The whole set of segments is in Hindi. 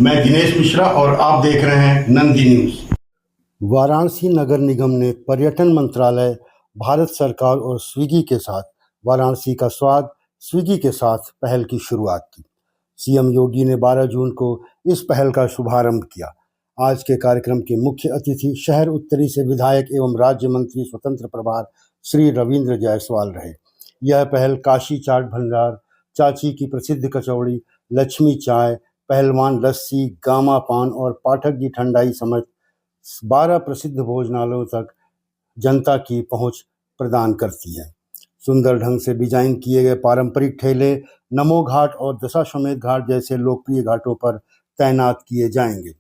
मैं दिनेश मिश्रा और आप देख रहे हैं नंदी न्यूज। वाराणसी नगर निगम ने पर्यटन मंत्रालय, भारत सरकार और स्विगी के साथ वाराणसी का स्वाद स्विगी के साथ पहल की शुरुआत की। सीएम योगी ने 12 जून को इस पहल का शुभारंभ किया। आज के कार्यक्रम के मुख्य अतिथि शहर उत्तरी से विधायक एवं राज्य मंत्री स्वतंत्र प्रभार श्री रविंद्र जायसवाल रहे। यह पहल काशी चाट भंडार, चाची की प्रसिद्ध कचौड़ी, लक्ष्मी चाय, पहलवान लस्सी, गामा पान और पाठक की ठंडाई समेत 12 प्रसिद्ध भोजनालयों तक जनता की पहुंच प्रदान करती है। सुंदर ढंग से डिजाइन किए गए पारंपरिक ठेले नमो घाट और दशाश्वमेध घाट जैसे लोकप्रिय घाटों पर तैनात किए जाएंगे।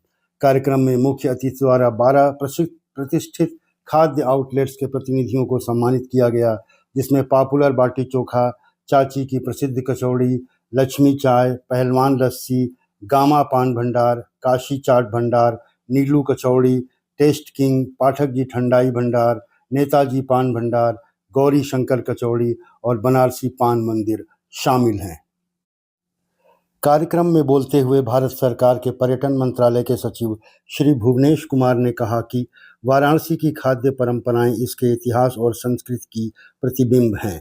कार्यक्रम में मुख्य अतिथि द्वारा 12 प्रतिष्ठित खाद्य आउटलेट्स के प्रतिनिधियों को सम्मानित किया गया, जिसमें पॉपुलर बाटी चोखा, चाची की प्रसिद्ध कचौड़ी, लक्ष्मी चाय, पहलवान लस्सी, गामा पान भंडार, काशी चाट भंडार, नीलू कचौड़ी, टेस्ट किंग, पाठक जी ठंडाई भंडार, नेताजी पान भंडार, गौरी शंकर कचौड़ी और बनारसी पान मंदिर शामिल हैं। कार्यक्रम में बोलते हुए भारत सरकार के पर्यटन मंत्रालय के सचिव श्री भुवनेश कुमार ने कहा कि वाराणसी की खाद्य परंपराएं इसके इतिहास और संस्कृति की प्रतिबिंब हैं।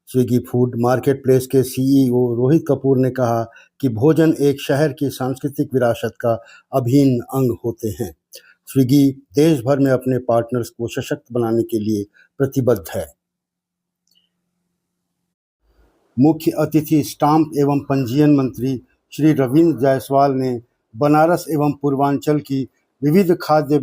स्विगी फूड मार्केट प्लेस के सीईओ रोहित कपूर ने कहा कि भोजन एक शहर की सांस्कृतिक विरासत का अभिन्न अंग होते हैं। स्विगी देश भर में अपने पार्टनर्स को सशक्त बनाने के लिए प्रतिबद्ध है। मुख्य अतिथि स्टाम्प एवं पंजीयन मंत्री श्री रविंद्र जायसवाल ने बनारस एवं पूर्वांचल की विविध खाद्य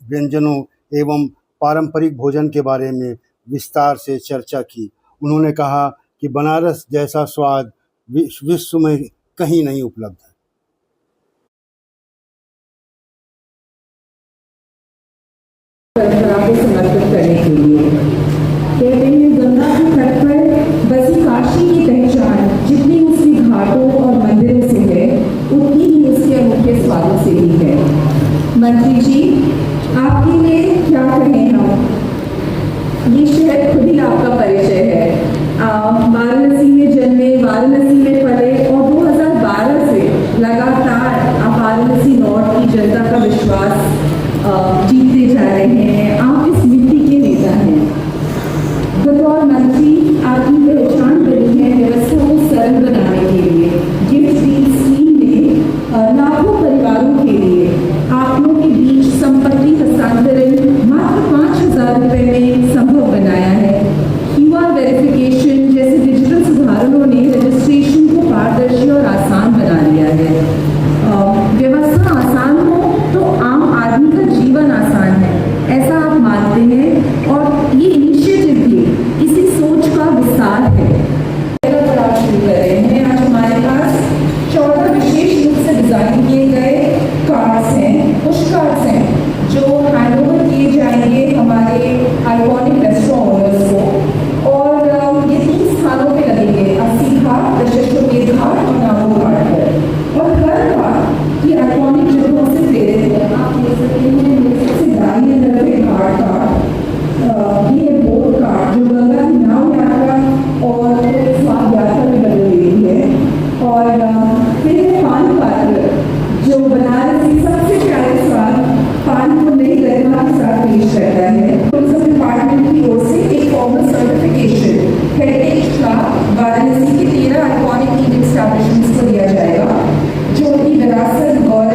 व्यंजनों एवं पारंपरिक भोजन के बारे में विस्तार से चर्चा की। उन्होंने कहा कि बनारस जैसा स्वाद विश्व में कहीं नहीं उपलब्ध है। परंपरा को समर्पित करने के लिए कहते हैं, गंगा के तट पर बसी काशी की पहचान जितनी उसकी घाटों और मंदिरों से है, उतनी ही उसके अनोखे स्वादों से भी है। मंत्री जी, आपके लिए क्या कहें हम? ये शहर खुद ही आपका परिचय है। वाराणसी में जन्मे, वाराणसी में पले और 2012 से लगातार आप वाराणसी नॉर्थ की जनता का विश्वास जीतते जा रहे हैं। आप इस मिट्टी के नेता हैं। बतौर मंत्री आपकी पहचान बनी है व्यवस्था को सरल बनाने के लिए। गिफ्ट डील स्कीम ने लाखों परिवारों के लिए आप लोगों के बीच संपत्ति हस्तांतरण मात्र 5,000 रुपए में संभव बनाया है। क्यूआर वेरिफिकेशन जैसे डिजिटल सुधारों ने रजिस्ट्रेशन को पारदर्शी और आसान बना दिया है। व्यवस्था आसान हो तो आम आदमी का जीवन आसान है, ऐसा आप मानते हैं और ये इनिशिएटिव भी इसी सोच का विस्तार है। शुरू कर रहे हैं। आज हमारे पास 14 विशेष रूप से डिजाइन किए गए कार्ड्स हैं, पुश कार्ड्स हैं, जो हैंडओवर किए जाएंगे हमारे आइकॉनिक रेस्टोरेंट ओनर्स को। और ये 3 स्थानों पे लगेंगे, 80 घाट, दशाश्वमेध घाट और नामो घाट पर। और हर घाट की आइकॉनिक जगहों से प्रेरित है। आप देख सकते हैं सबसे दाहिने तरफ एक घाट का ये बोट घाट जो गंगा की नाव यात्रा और स्वाद यात्रा में बदल रही है। और फिर है पान पात्र, जो बनारसी सबसे प्यारे स्वाद पान को नई गरिमा के साथ पेश करता है। टूरिज्म डिपार्टमेंट की ओर से एक फॉर्मल सर्टिफिकेशन हेरिटेज का वाराणसी के 13 आइकॉनिक ईटिंग एस्टैब्लिशमेंट्स को दिया जाएगा, जो उनकी विरासत गौरव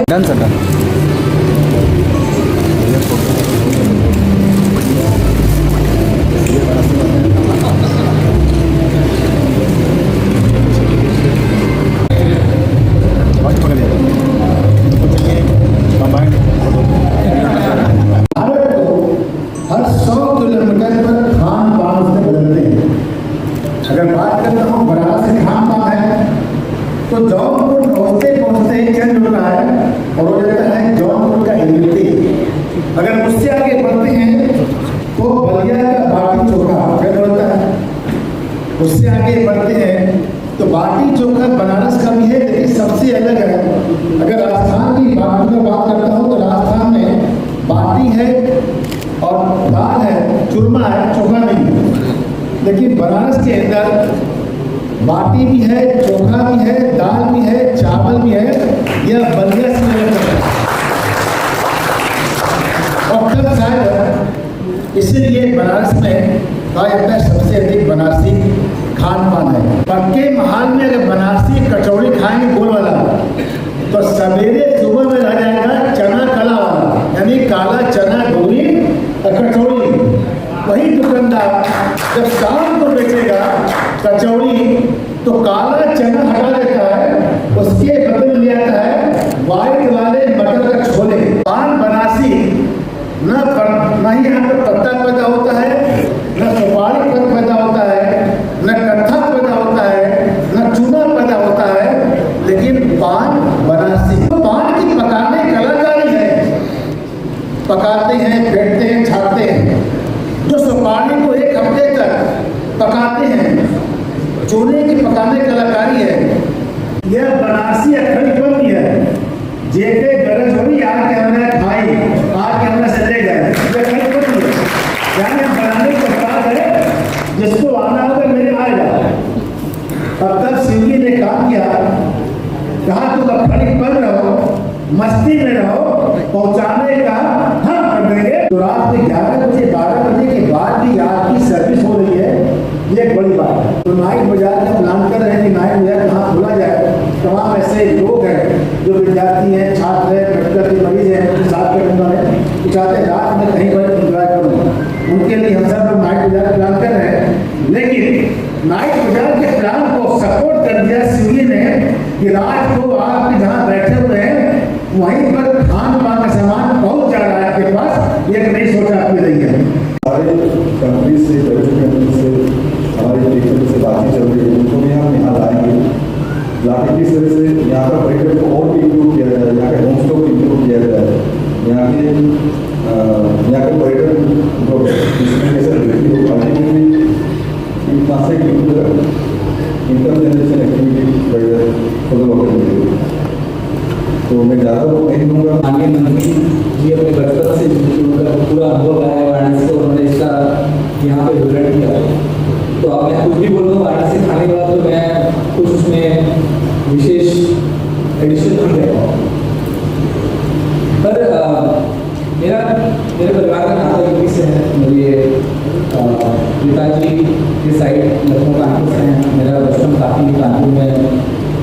तो जौनपुर पहुंचते चंद होता है और हो जाता है जौनपुर का इमरती। अगर उससे आगे बढ़ते हैं तो बलिया का बाटी चोखा क्या होता है। उससे आगे बढ़ते हैं तो बाटी चोखा बनारस का भी है, लेकिन सबसे अलग है। अगर राजस्थान की बाटी में बात करता हूँ तो राजस्थान में बाटी है और दाल है, चूरमा है, चोखा नहीं। लेकिन बनारस के अंदर बाटी भी है, चोखा भी है, दाल भी है, चावल भी है। यह बलिया से मिलता है और कल शायद इसीलिए बनारस में कहा जाता है सबसे अधिक बनारसी खान पान है। पक्के महल में अगर बनारसी कचौड़ी खाएंगे गोल वाला तो सवेरे सुबह में रह जाएगा चना कला वाला, यानी काला चना डोरी और कचौड़ी। वही दुकानदार जब शाम को बेचेगा कचौड़ी तो काला चना हटा देता है, उसके बदले में ले आता है व्हाइट वाले मटर का छोले। पान बनारसी न ही यहाँ पर पत्ता पैदा होता है, न सुपारी पर पैदा होता है, न कत्था पैदा होता है, न चूना पैदा होता है, लेकिन पान बनारसी। पान की पकाने कलाकारी है, पकाते हैं, फेंटते हैं, छापते हैं। जो सुपारी को एक हफ्ते तक पकाते हैं, चूने की पकाने कलाकारी है। यह बनारसी अखंड बंदी है, जेके गरज होगी आके हमने खाई, आके हमने सजे गए, यानी बनाने का बात है। जिसको आना होगा मेरे आएगा। अब तक सिंगी ने काम किया, कहा तुम अखंड बंद रहो, मस्ती में रहो, पहुंचाने का हम कर देंगे। तो रात में 11 बजे 12 बजे के बाद भी आपकी सर्विस हो रही है, ये एक बड़ी बात है। तो नाइट बाजार का प्लान कर रहे हैं कि नाइट बाजार कहाँ खोला जाए। तमाम ऐसे लोग हैं जो विद्यार्थी हैं, छात्र हैं, मेडिकल के मरीज हैं, उनके साथ करने वाले चाहते हैं रात में कहीं पर इंजॉय करूँ, उनके लिए हम सब लोग नाइट बाजार प्लान कर रहे हैं। लेकिन नाइट बाजार के प्लान को सपोर्ट कर दिया स्विगी ने कि रात को आप जहाँ बैठे हुए हैं वहीं पर खान पान का सामान पहुँच जा रहा है आपके पास, ये नई सोच आपकी रही है। हमारे कंट्री से कंट्री से हमारे टीचर से बातें चल रही है, उनको भी हम यहाँ लाएंगे, लाके किस तरह से यहाँ का पर्यटन को और भी इम्प्रूव किया जाए, यहाँ के होम स्टे को इम्प्रूव किया जाए, यहाँ के पर्यटन जो डिस्क्रिमिनेशन रहती है ultimately income generation activity follow करेंगे। तो मैं ज़्यादा वो नहीं दूँगा। आगे मंत्री जी अपने बचपन से उनका पूरा अनुभव है वाराणसी से, उन्होंने इसका यहाँ पे विवरण किया। तो अब मैं कुछ भी बोल रहा हूँ वाराणसी खाने के बाद, तो मैं कुछ उसमें विशेष एडिशन नहीं कर पाऊँ। पर मेरे परिवार का नाता यूपी से है। मेरे पिताजी के साइड लखनऊ कानपुर से हैं। मेरा बचपन काफ़ी कानपुर में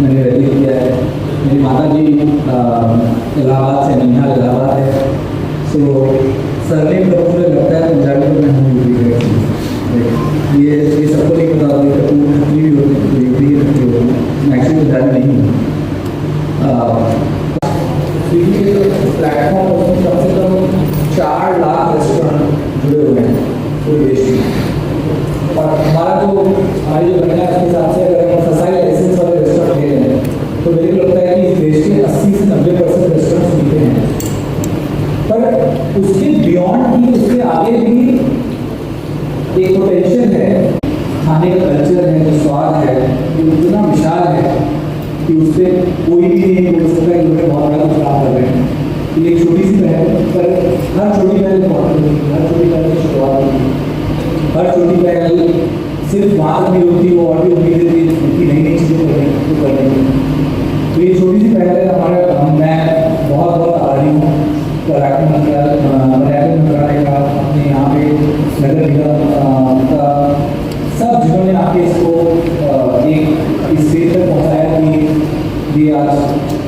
मैंने व्यतीत किया है। मेरी माता जी इलाहाबाद से, नैनीताल इलाहाबाद है। सो सरनेम का मुझे लगता है पंजाबी में मैं हूँ यूपी। ये सबको नहीं पता होती, कपूर खतरी भी होती, यूपी खतरी होती, मैं एक्चुअली पंजाबी नहीं हूँ। स्विगी के जो प्लेटफॉर्म उसमें कम से कम 4 लाख रेस्टोरेंट जुड़े हुए हैं पूरे देश में। और हमारी जो गणना के हिसाब से अगर हम फसाई लाइसेंस वाले रेस्टोरेंट ले रहे हैं तो मेरे को लगता है कि इस देश के 80 से 90% रेस्टोरेंट्स मिलते हैं। पर उसके बियॉन्ड भी, उसके आगे भी एक पोटेंशियल है, खाने का कल्चर है, जो स्वाद है, जो इतना विशाल है कि उससे कोई भी नहीं बोल सकता कि उन्हें बहुत बड़ा कुछ काम कर रहे हैं। ये एक छोटी सी पहल, पर हर छोटी पहल बहुत होती है, हर छोटी पहल की शुरुआत होती है, हर छोटी पहल सिर्फ बात नहीं होती, वो और भी उम्मीद देती है कि नई नई चीज़ें करेंगे। तो ये छोटी सी पहल है हमारे, मैं बहुत बहुत आभारी हूँ पर्यटन मंत्रालय का, अपने यहाँ पे नगर निगम का, सब जिन्होंने आके इसको एक इस स्टेज तक पहुँचाया कि ये आज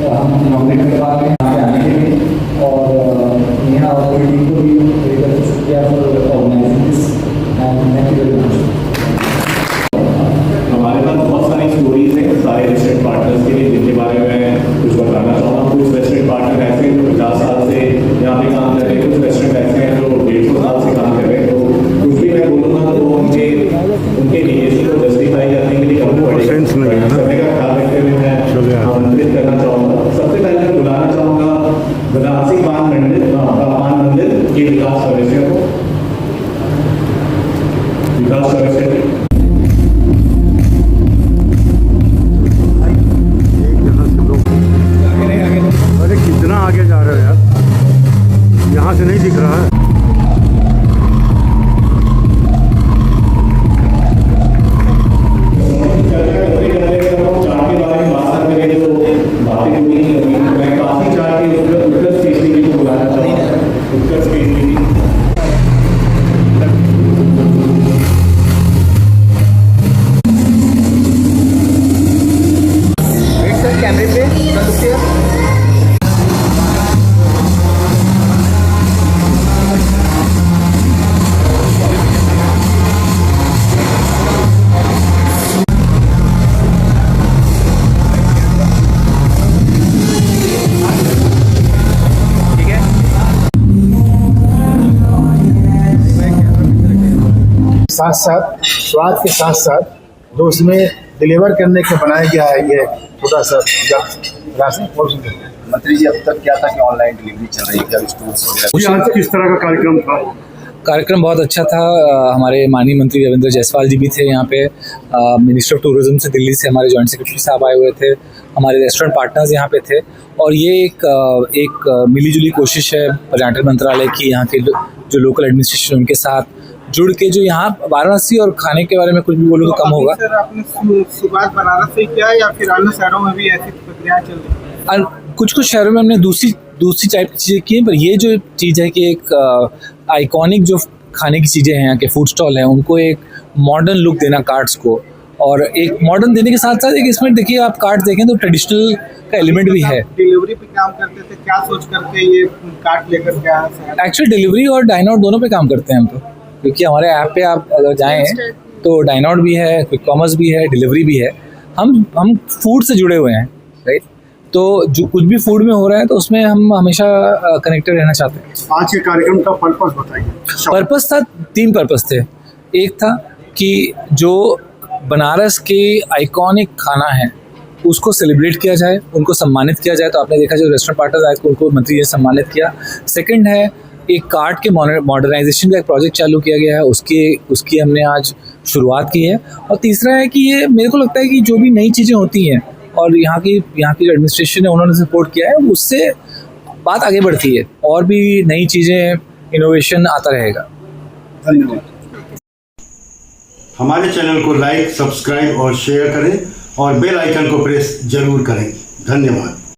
हम इनॉग्रेट करवा रहे हैं यहाँ पे आने के लिए। और यहाँ ऑथोरिटी को भी मेरी तरफ से शुक्रिया for organising this and thank you very much. हमारे पास बहुत सारी स्टोरीज हैं सारे रेस्टोरेंट पार्टनर्स के लिए, जिनके बारे में कुछ बताना चाहूँगा। कुछ रेस्टोरेंट पार्टनर ऐसे हैं जो 50 साल से यहाँ पे काम कर रहे हैं, कुछ रेस्टोरेंट ऐसे हैं जो 150 साल से काम कर रहे हैं। तो कुछ भी मैं बोलूँगा तो उनके लीगेसी को जस्टिफाई करने के लिए करना पड़ेगा, करने का ख्याल रखते हुए मैं आमंत्रित करना चाहूँगा। सबसे पहले मैं बुलाना चाहूँगा बनारसी पान मंदिर के विकास सदस्य को, विकास सदस्य अरे कितना आगे जा रहे हो यार, यहाँ से नहीं दिख रहा है। स्पेस भी थी। कैमरे पे साथ साथ स्वाद के साथ साथ जो उसमें डिलीवर करने के बनाया गया है ये छोटा सा राशन मंत्री जी, अब तक क्या था कि ऑनलाइन डिलीवरी चल रही है स्टोर्स वगैरह? आज किस तरह का कार्यक्रम था? कार्यक्रम बहुत अच्छा था। हमारे माननीय मंत्री रविंद्र जायसवाल जी भी थे यहाँ पे। मिनिस्टर ऑफ टूरिज्म से दिल्ली से हमारे जॉइंट सेक्रेटरी साहब आए हुए थे। हमारे रेस्टोरेंट पार्टनर्स यहाँ पे थे और ये एक मिलीजुली कोशिश है पर्यटन मंत्रालय की, यहाँ के जो लोकल एडमिनिस्ट्रेशन उनके साथ जुड़ के, जो यहाँ वाराणसी और खाने के बारे में कुछ भी बोलूँ तो कम होगा। सर, आपने शुरुआत बनारस से किया या फिर अन्य शहरों में भी ऐसी प्रक्रिया चल रही है? और कुछ शहरों में हमने दूसरी टाइप की चीज़ें की हैं, पर ये जो चीज़ है कि एक आइकॉनिक जो खाने की चीज़ें हैं, यहाँ के फूड स्टॉल हैं, उनको एक मॉडर्न लुक देना कार्ड्स को, और एक मॉडर्न देने के साथ साथ एक इसमें देखिए आप कार्ड देखें तो ट्रेडिशनल का एलिमेंट भी है। डिलीवरी पे काम करते थे, क्या सोच करके ये कार्ड लेकर के आया? एक्चुअली डिलीवरी और डाइन आउट दोनों पे काम करते हैं हम तो, क्योंकि हमारे ऐप पे आप अगर जाएँ तो डाइन आउट भी है, क्विक कॉमर्स भी है, डिलीवरी भी है। हम फूड से जुड़े हुए हैं, राइट? तो जो कुछ भी फूड में हो रहा है तो उसमें हम हमेशा कनेक्टेड रहना चाहते हैं। आज के कार्यक्रम का पर्पस बताइए। पर्पस था, 3 पर्पस थे। एक था कि जो बनारस के आइकॉनिक खाना है उसको सेलिब्रेट किया जाए, उनको सम्मानित किया जाए। तो आपने देखा जो रेस्टोरेंट पार्टनर्स आए थे उनको मंत्री जी ने सम्मानित किया। सेकंड है एक कार्ड के मॉडर्नाइजेशन का एक प्रोजेक्ट चालू किया गया है, उसकी हमने आज शुरुआत की है। और तीसरा है कि ये मेरे को लगता है कि जो भी नई चीज़ें होती हैं और यहाँ की जो एडमिनिस्ट्रेशन है उन्होंने सपोर्ट किया है, उससे बात आगे बढ़ती है और भी नई चीज़ें, इनोवेशन आता रहेगा। धन्यवाद। हमारे चैनल को लाइक, सब्सक्राइब और शेयर करें और बेल आइकन को प्रेस जरूर करें। धन्यवाद।